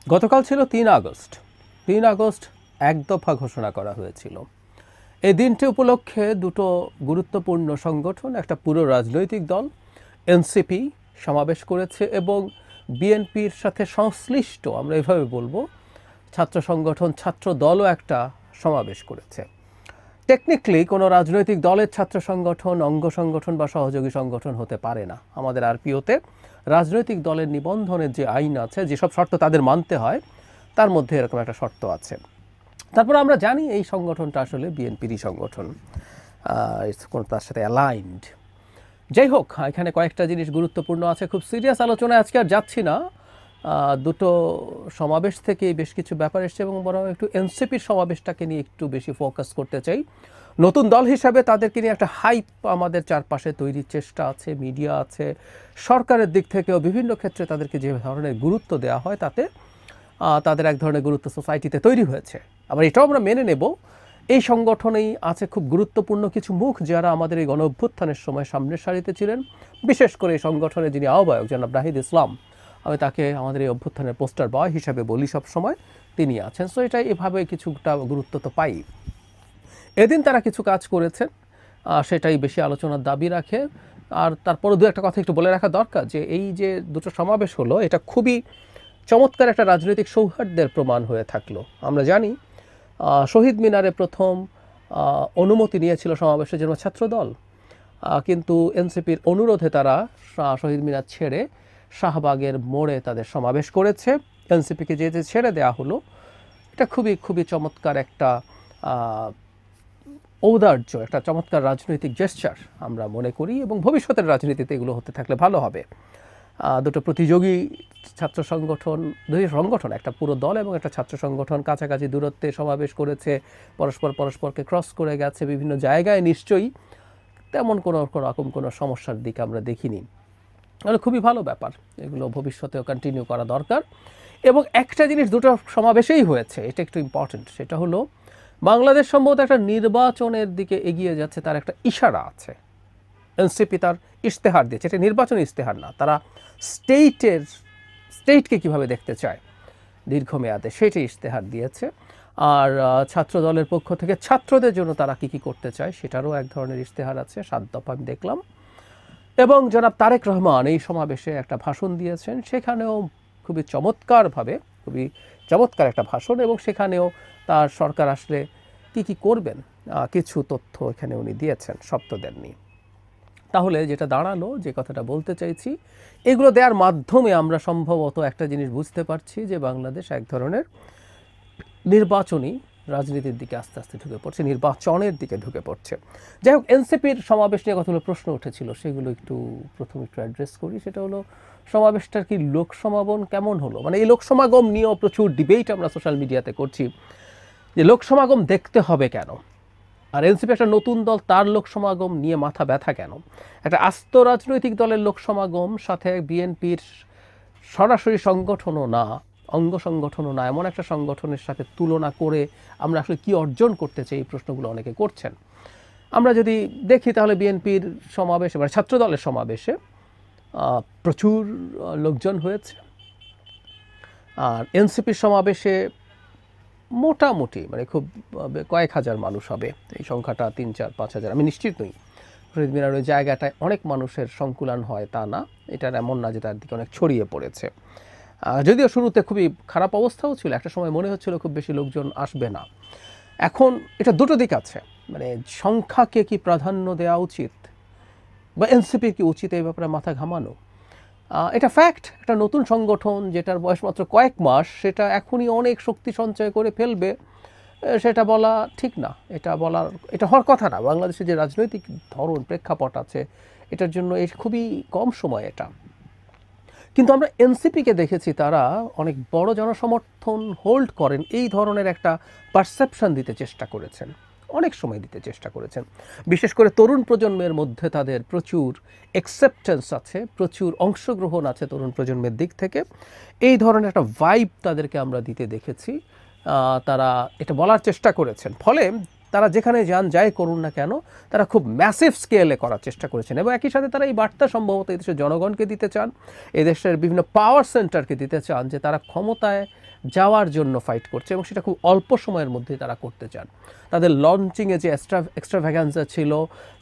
গতকাল ছিল ৩ August. ৩ August এক দফা ঘোষণা করা হয়েছিল। এই দিনটি উপলক্ষে দুটো গুরুত্বপূর্ণ সংগঠন, একটা পুরো রাজনৈতিক দল এনসিপি সমাবেশ করেছে এবং বিএনপির সাথে সংশ্লিষ্ট, আমরা এভাবে বলবো, ছাত্র সংগঠন ছাত্র দলও একটা সমাবেশ করেছে। টেকনিক্যালি কোনো রাজনৈতিক দলের ছাত্র সংগঠন অঙ্গ সংগঠন বা সহযোগী সংগঠন হতে পারে না। আমাদের আরপিওতে রাজনৈতিক দলের নিবন্ধনের যে আইন আছে, যেসব শর্ত তাদের মানতে হয়, তার মধ্যে এরকম একটা শর্ত আছে। তারপর আমরা জানি এই সংগঠনটা আসলে বিএনপিরই সংগঠন, তার সাথে অ্যালাইন্ড। যাই হোক, এখানে কয়েকটা জিনিস গুরুত্বপূর্ণ আছে। খুব সিরিয়াস আলোচনায় আজকে আর যাচ্ছি না। দুটো সমাবেশ থেকে বেশ কিছু ব্যাপার এসছে এবং বরং একটু এনসিপির সমাবেশটাকে নিয়ে একটু বেশি ফোকাস করতে চাই। নতুন দল হিসাবে তাদেরকে নিয়ে একটা হাইপ আমাদের চারপাশে তৈরির চেষ্টা আছে, মিডিয়া আছে, সরকারের দিক থেকেও বিভিন্ন ক্ষেত্রে তাদেরকে যে ধরনের গুরুত্ব দেওয়া হয় তাতে তাদের এক ধরনের গুরুত্ব সোসাইটিতে তৈরি হয়েছে। আবার এটাও আমরা মেনে নেব, এই সংগঠনেই আছে খুব গুরুত্বপূর্ণ কিছু মুখ যারা আমাদের এই গণ অভ্যুত্থানের সময় সামনের সারিতে ছিলেন। বিশেষ করে এই সংগঠনের যিনি আহ্বায়ক জনাব নাহিদ ইসলাম, আমি তাকে আমাদের এই অভ্যুত্থানের পোস্টার বয় হিসাবে বলি সব সময়, তিনি আছেন। সো এটা এভাবে কিছুটা গুরুত্ব তো পাই। এদিন তারা কিছু কাজ করেছেন, সেটাই বেশি আলোচনার দাবি রাখে। আর তারপরে দু একটা কথা একটু বলে রাখা দরকার যে এই যে দুটো সমাবেশ হলো, এটা খুবই চমৎকার একটা রাজনৈতিক সৌহার্দ্যের প্রমাণ হয়ে থাকলো। আমরা জানি শহীদ মিনারে প্রথম অনুমতি নিয়েছিল সমাবেশের জন্য ছাত্রদল, কিন্তু এনসিপির অনুরোধে তারা শহীদ মিনার ছেড়ে শাহবাগের মোড়ে তাদের সমাবেশ করেছে। এনসিপিকে যে ছেড়ে দেওয়া হলো, এটা খুবই খুবই চমৎকার একটা ঔদার্য, একটা চমৎকার রাজনৈতিক জেস্চার আমরা মনে করি এবং ভবিষ্যতের রাজনীতিতে এগুলো হতে থাকলে ভালো হবে। দুটো প্রতিযোগী ছাত্র সংগঠন, দুই সংগঠন, একটা পুরো দল এবং একটা ছাত্র সংগঠন কাছাকাছি দূরত্বে সমাবেশ করেছে, পরস্পরকে ক্রস করে গেছে বিভিন্ন জায়গায়। নিশ্চয়ই তেমন কোনো সমস্যার দিক আমরা দেখিনি। তাহলে খুবই ভালো ব্যাপার, এগুলো ভবিষ্যতেও কন্টিনিউ করা দরকার। এবং একটা জিনিস দুটো সমাবেশেই হয়েছে, এটা একটু ইম্পর্টেন্ট, সেটা হলো বাংলাদেশ সম্ভবত একটা নির্বাচনের দিকে এগিয়ে যাচ্ছে, তার একটা ইশারা আছে। এনসিপি তার ইশতেহার দিয়েছে, এটা নির্বাচনী ইশতেহার না, তারা স্টেটকে কিভাবে দেখতে চায় দীর্ঘমেয়াদে সেটাই ইশতেহার দিয়েছে। আর ছাত্র দলের পক্ষ থেকে ছাত্রদের জন্য তারা কি করতে চায় সেটারও এক ধরনের ইশতেহার আছে, 7 দফা আমি দেখলাম। এবং জনাব তারেক রহমান এই সমাবেশে একটা ভাষণ দিয়েছেন, সেখানেও খুবই চমৎকার একটা ভাষণ, এবং সেখানেও তার সরকার আসলে কি করবেন কিছু তথ্য এখানে উনি দিয়েছেন, সব তো দেননি। তাহলে যেটা দাঁড়ালো, যে কথাটা বলতে চাইছি, এগুলো দেওয়ার মাধ্যমে আমরা সম্ভবত একটা জিনিস বুঝতে পারছি যে বাংলাদেশ এক ধরনের নির্বাচনী রাজনীতির দিকে আস্তে আস্তে ঢুকে পড়ছে, নির্বাচনের দিকে ঢুকে পড়ছে। যাই হোক, এনসিপির সমাবেশ নিয়ে কতগুলো প্রশ্ন উঠেছিল, সেগুলো প্রথমে একটু অ্যাড্রেস করি। সেটা হলো, সমাবেশটার কি লোক সমাগম কেমন হলো? মানে এই লোক সমাগম নিয়েও প্রচুর ডিবেট আমরা সোশ্যাল মিডিয়াতে করছি যে লোক সমাগম দেখতে হবে কেন, আর এনসিপি একটা নতুন দল, তার লোক সমাগম নিয়ে মাথা ব্যথা কেন? একটা আস্ত রাজনৈতিক দলের লোক সমাগম, সাথে বিএনপির সরাসরি সংগঠনও না, অঙ্গ সংগঠনও না, এমন একটা সংগঠনের সাথে তুলনা করে আমরা আসলে কি অর্জন করতে চাই, এই প্রশ্নগুলো অনেকে করছেন। আমরা যদি দেখি তাহলে বিএনপির সমাবেশে, মানে ছাত্র দলের সমাবেশে প্রচুর লোকজন হয়েছে, আর এনসিপির সমাবেশে মোটামুটি মানে খুব কয়েক হাজার মানুষ হবে, এই সংখ্যাটা 3, 4, 5 হাজার আমি নিশ্চিত নই। শহীদ মিনার ওই জায়গাটায় অনেক মানুষের সংকুলান হয় তা না, এটার এমন না যে তার দিকে অনেক ছড়িয়ে পড়েছে। যদিও শুরুতে খুবই খারাপ অবস্থাও ছিল, একটা সময় মনে হচ্ছিল খুব বেশি লোকজন আসবে না। এখন এটা দুটো দিক আছে, মানে সংখ্যাকে কি প্রাধান্য দেওয়া উচিত বা এনসিপির কি উচিত এই ব্যাপারে মাথা ঘামানো? এটা ফ্যাক্ট, একটা নতুন সংগঠন যেটার বয়স মাত্র কয়েক মাস, সেটা এখনই অনেক শক্তি সঞ্চয় করে ফেলবে, সেটা বলা ঠিক না, এটা হওয়ার কথা না। বাংলাদেশের যে রাজনৈতিক ধরন, প্রেক্ষাপট আছে, এটার জন্য খুবই কম সময় এটা। কিন্তু আমরা এনসিপিকে দেখেছি তারা অনেক বড় জনসমর্থন হোল্ড করেন, এই ধরনের একটা পারসেপশন দিতে চেষ্টা করেছেন, অনেক সময় দিতে চেষ্টা করেছেন। বিশেষ করে তরুণ প্রজন্মের মধ্যে তাদের প্রচুর অ্যাকসেপ্টেন্স আছে, প্রচুর অংশগ্রহণ আছে তরুণ প্রজন্মের দিক থেকে। এই ধরনের একটা ভাইব তাদেরকে আমরা দিতে দেখেছি, তারা এটা বলার চেষ্টা করেছেন। ফলে তারা যেখানে যান যাই করুন না কেন তারা খুব ম্যাসিভ স্কেলে করার চেষ্টা করেছেন এবং একই সাথে তারা এই বার্তা সম্ভবত এদেশের জনগণকে দিতে চান, এদেশের বিভিন্ন পাওয়ার সেন্টারকে দিতে চান যে তারা ক্ষমতায় যাওয়ার জন্য ফাইট করছে এবং সেটা খুব অল্প সময়ের মধ্যেই তারা করতে চান। তাদের লঞ্চিংয়ে যে এক্সট্রাভ্যাগান্সা ছিল,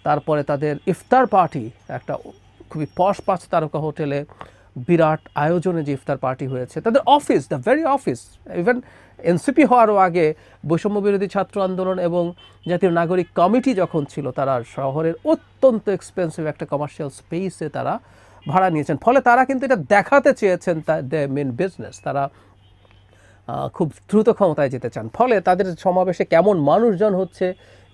তারপরে তাদের ইফতার পার্টি, একটা খুবই পশ 5 তারকা হোটেলে বিরাট আয়োজনে যে ইফতার পার্টি হয়েছে, তাদের office, the very office, even NCP হওয়ারও আগে বৈষম্য বিরোধী ছাত্র আন্দোলন এবং জাতীয় নাগরিক কমিটি যখন ছিল, তারা শহরের অত্যন্ত এক্সপেন্সিভ একটা কমার্শিয়াল স্পেসে তারা ভাড়া নিয়েছেন। ফলে তারা কিন্তু এটা দেখাতে চেয়েছেন দ্য মেন বিজনেস, তারা খুব দ্রুত ক্ষমতায় যেতে চান। ফলে তাদের সমাবেশে কেমন মানুষজন হচ্ছে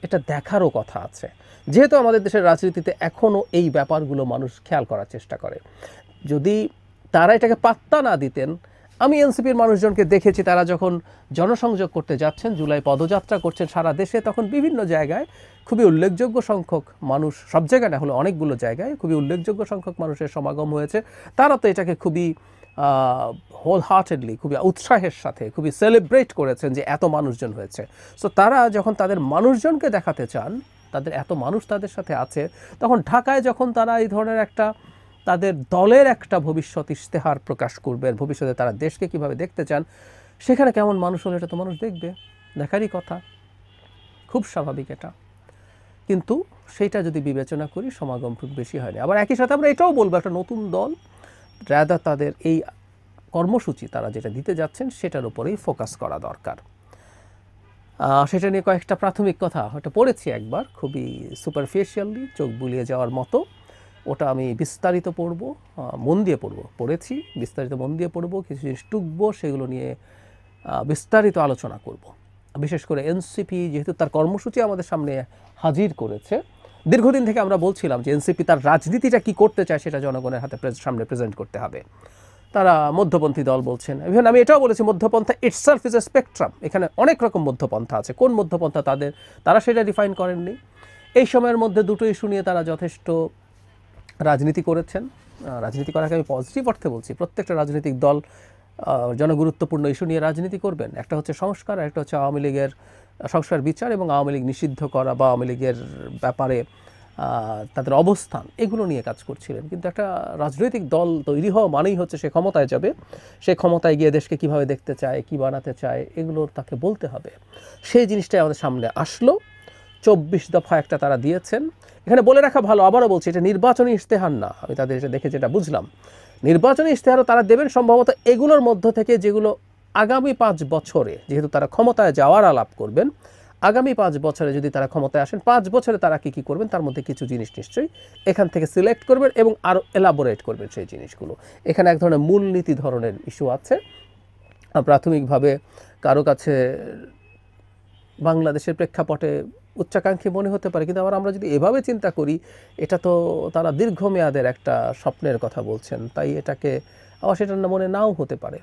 এটা দেখারও কথা আছে। যেহেতু আমাদের দেশের রাজনীতিতে এখনও এই ব্যাপারগুলো মানুষ খেয়াল করার চেষ্টা করে, যদি তারা এটাকে পাত্তা না দিতেন, আমি এনসিপির মানুষজনকে দেখেছি তারা যখন জনসংযোগ করতে যাচ্ছেন, জুলাই পদযাত্রা করছেন সারা দেশে, তখন বিভিন্ন জায়গায় খুবই উল্লেখযোগ্য সংখ্যক মানুষ, সব জায়গায় না হলে অনেকগুলো জায়গায় খুবই উল্লেখযোগ্য সংখ্যক মানুষের সমাগম হয়েছে। তারা তো এটাকে খুবই হোল হার্টেডলি, খুবই উৎসাহের সাথে খুবই সেলিব্রেট করেছেন যে এত মানুষজন হয়েছে। সো তারা যখন তাদের মানুষজনকে দেখাতে চান তাদের এত মানুষ তাদের সাথে আছে, তখন ঢাকায় যখন তারা এই ধরনের একটা তাদের দলের একটা ভবিষ্যৎ ইশতেহার প্রকাশ করবেন, ভবিষ্যতে তারা দেশকে কিভাবে দেখতে চান, সেখানে কেমন মানুষ হলে এটা তো মানুষ দেখবে, দেখারই কথা, খুব স্বাভাবিক এটা। কিন্তু সেইটা যদি বিবেচনা করি সমাগম খুব বেশি হয়নি। আবার একই সাথে আমরা এটাও বলবো একটা নতুন দল রাদা তাদের এই কর্মসূচি তারা যেটা দিতে যাচ্ছেন সেটার উপরেই ফোকাস করা দরকার। সেটা নিয়ে কয়েকটা প্রাথমিক কথা হয়তো পড়েছি একবার, খুবই সুপারফিশিয়ালি, চোখ বুলিয়ে যাওয়ার মতো। ওটা আমি বিস্তারিত পড়ব, মন দিয়ে পড়েছি, বিস্তারিত মন দিয়ে পড়বো, কিছু জিনিস টুকবো, সেগুলো নিয়ে বিস্তারিত আলোচনা করব। বিশেষ করে এনসিপি যেহেতু তার কর্মসূচি আমাদের সামনে হাজির করেছে, দীর্ঘদিন থেকে আমরা বলছিলাম যে এনসিপি তার রাজনীতিটা কি করতে চায় সেটা জনগণের হাতে সামনে প্রেজেন্ট করতে হবে। তারা মধ্যপন্থী দল বলছেন, ইভেন আমি এটাও বলেছি মধ্যপন্থা ইটসেলফ ইজ এ স্পেকট্রাম, এখানে অনেক রকম মধ্যপন্থা আছে। কোন মধ্যপন্থা তারা সেটা ডিফাইন করেননি। এই সময়ের মধ্যে দুটো ইস্যু নিয়ে তারা যথেষ্ট রাজনীতি করেছেন। রাজনীতি করাকে আমি পজিটিভ অর্থে বলছি, প্রত্যেকটা রাজনৈতিক দল জনগুরুত্বপূর্ণ ইস্যু নিয়ে রাজনীতি করবেন। একটা হচ্ছে সংস্কার, একটা হচ্ছে আওয়ামী লীগের সংস্কার বিচার এবং আওয়ামী লীগ নিষিদ্ধ করা বা আওয়ামী লীগের ব্যাপারে তাদের অবস্থান, এগুলো নিয়ে কাজ করছিলেন। কিন্তু একটা রাজনৈতিক দল তৈরি হওয়া মানেই হচ্ছে সে ক্ষমতায় যাবে, সে ক্ষমতায় গিয়ে দেশকে কীভাবে দেখতে চায়, কী বানাতে চায়, এগুলো তাকে বলতে হবে। সেই জিনিসটাই আমাদের সামনে আসলো। 24 দফা একটা তারা দিয়েছেন। এখানে বলে রাখা ভালো, আবারও বলছি, এটা নির্বাচনী ইশতেহার না। আমি তাদের এটা দেখে যেটা বুঝলাম, নির্বাচনী ইশতেহারও তারা দেবেন সম্ভবত এগুলোর মধ্য থেকে যেগুলো আগামী 5 বছরে, যেহেতু তারা ক্ষমতায় যাওয়ার আলাপ করবেন, আগামী 5 বছরে যদি তারা ক্ষমতায় আসেন, 5 বছরে তারা কী কী করবেন তার মধ্যে কিছু জিনিস নিশ্চয়ই এখান থেকে সিলেক্ট করবেন এবং আরও এলাবোরেট করবেন সেই জিনিসগুলো। এখানে এক ধরনের মূলনীতি ধরনের ইস্যু আছে। প্রাথমিকভাবে কারো কাছে বাংলাদেশের প্রেক্ষাপটে উচ্চাকাঙ্ক্ষী মনে হতে পারে, কিন্তু আবার আমরা যদি এভাবে চিন্তা করি, এটা তো তারা দীর্ঘমেয়াদের একটা স্বপ্নের কথা বলছেন, তাই এটাকে আবার সেটা মনে নাও হতে পারে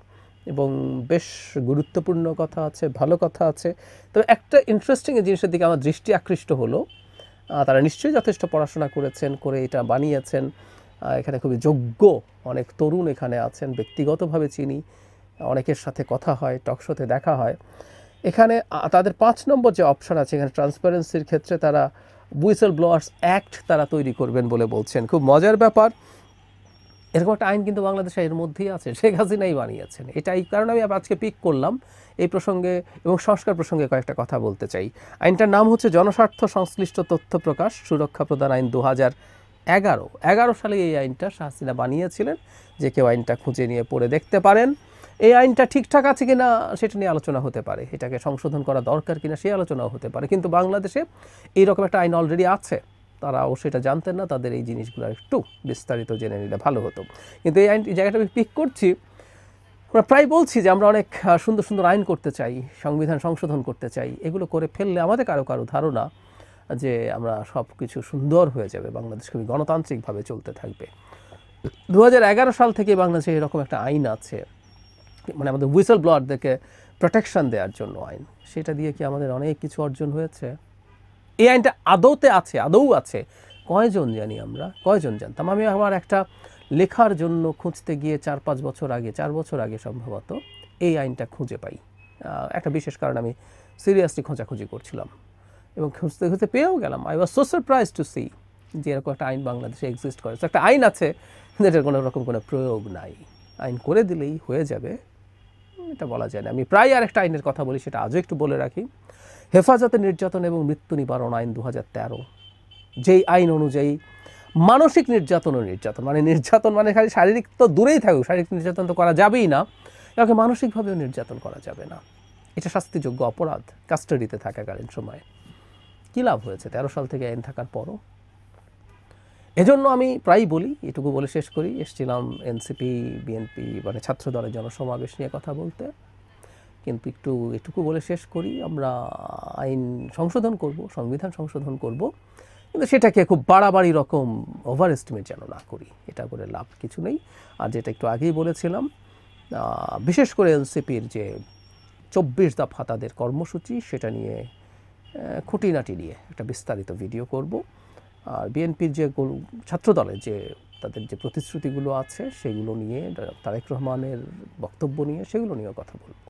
এবং বেশ গুরুত্বপূর্ণ কথা আছে, ভালো কথা আছে। তবে একটা ইন্টারেস্টিং জিনিসের দিকে আমার দৃষ্টি আকৃষ্ট হলো, তারা নিশ্চয়ই যথেষ্ট পড়াশোনা করেছেন, করে এটা বানিয়েছেন। এখানে খুবই যোগ্য অনেক তরুণ এখানে আছেন, ব্যক্তিগতভাবে চিনি, অনেকের সাথে কথা হয়, টকশোতে দেখা হয়। এখানে তাদের 5 নম্বর যে অপশন আছে, এখানে ট্রান্সপারেন্সির ক্ষেত্রে তারা হুইসেল ব্লোয়ার্স অ্যাক্ট তারা তৈরি করবেন বলে বলছেন। খুব মজার ব্যাপার, এরকম একটা আইন কিন্তু বাংলাদেশে এর মধ্যেই আছে, শেখ হাসিনাই বানিয়েছেন। এটা এই কারণে আমি আজকে পিক করলাম এই প্রসঙ্গে এবং সংস্কার প্রসঙ্গে কয়েকটা কথা বলতে চাই। আইনটার নাম হচ্ছে জনস্বার্থ সংশ্লিষ্ট তথ্য প্রকাশ সুরক্ষা প্রদান আইন 2011 সালে এই আইনটা শেখ হাসিনা বানিয়েছিলেন। যে কেউ আইনটা খুঁজে নিয়ে পড়ে দেখতে পারেন। এই আইনটা ঠিকঠাক আছে কিনা সেটা নিয়ে আলোচনা হতে পারে, এটাকে সংশোধন করা দরকার কিনা সেই আলোচনাও হতে পারে। কিন্তু বাংলাদেশে এইরকম একটা আইন অলরেডি আছে, তারাও সেটা জানতেন না। তাদের এই জিনিসগুলো একটু বিস্তারিত জেনে নিলে ভালো হতো। কিন্তু এই আইন, জায়গাটা আমি পিক করছি, আমরা প্রায় বলছি যে আমরা অনেক সুন্দর সুন্দর আইন করতে চাই, সংবিধান সংশোধন করতে চাই। এগুলো করে ফেললে আমাদের কারো ধারণা যে আমরা সব কিছু সুন্দর হয়ে যাবে, বাংলাদেশ খুবই গণতান্ত্রিকভাবে চলতে থাকবে। 2011 সাল থেকে বাংলাদেশে এরকম একটা আইন আছে, মানে আমাদের হুইসেল ব্লোয়ারদেরকে প্রোটেকশন দেওয়ার জন্য আইন। সেটা দিয়ে কি আমাদের অনেক কিছু অর্জন হয়েছে? এই আইনটা আদৌ আছে কয়জন জানি আমরা, কয়জন জানতাম? আমি আমার একটা লেখার জন্য খুঁজতে গিয়ে 4 বছর আগে সম্ভবত এই আইনটা খুঁজে পাই। একটা বিশেষ কারণে আমি সিরিয়াসলি খোঁজাখুঁজি করছিলাম এবং খুঁজতে খুঁজতে পেয়েও গেলাম। I was so surprise to see যে এরকম একটা আইন বাংলাদেশে এক্সিস্ট করে। একটা আইন আছে, যেটার কোনো রকম কোনো প্রয়োগ নাই। আইন করে দিলেই হয়ে যাবে, এটা বলা যায় না। আমি প্রায় আরেকটা আইনের কথা বলি, সেটা আজও একটু বলে রাখি। হেফাজতে নির্যাতন এবং মৃত্যু নিবারণ আইন 2013, যেই আইন অনুযায়ী মানসিক নির্যাতন ও নির্যাতন, মানে নির্যাতন মানে খালি শারীরিক তো দূরেই থাকুক, শারীরিক নির্যাতন তো করা যাবেই না, একে মানসিকভাবেও নির্যাতন করা যাবে না। এটা শাস্তিযোগ্য অপরাধ কাস্টাডিতে থাকাকালীন সময়ে। কী লাভ হয়েছে 13 সাল থেকে আইন থাকার পরও? এজন্য আমি প্রায়ই বলি, এটুকু বলে শেষ করি, এসেছিলাম এনসিপি বিএনপি মানে ছাত্র দলের জনসমাবেশ নিয়ে কথা বলতে, কিন্তু এটুকু বলে শেষ করি, আমরা আইন সংশোধন করব, সংবিধান সংশোধন করব, কিন্তু সেটাকে খুব বাড়াবাড়ি রকম ওভার এস্টিমেট যেন না করি, এটা করে লাভ কিছু নেই। আর যেটা একটু আগেই বলেছিলাম, বিশেষ করে এনসিপির যে 24 দফা তাদের কর্মসূচি, সেটা নিয়ে খুঁটিনাটি নিয়ে একটা বিস্তারিত ভিডিও করব। আর বিএনপির যে ছাত্রদলের যে তাদের যে প্রতিশ্রুতিগুলো আছে সেগুলো নিয়ে, তারেক রহমানের বক্তব্য নিয়ে, সেগুলো নিয়েও কথা বলব।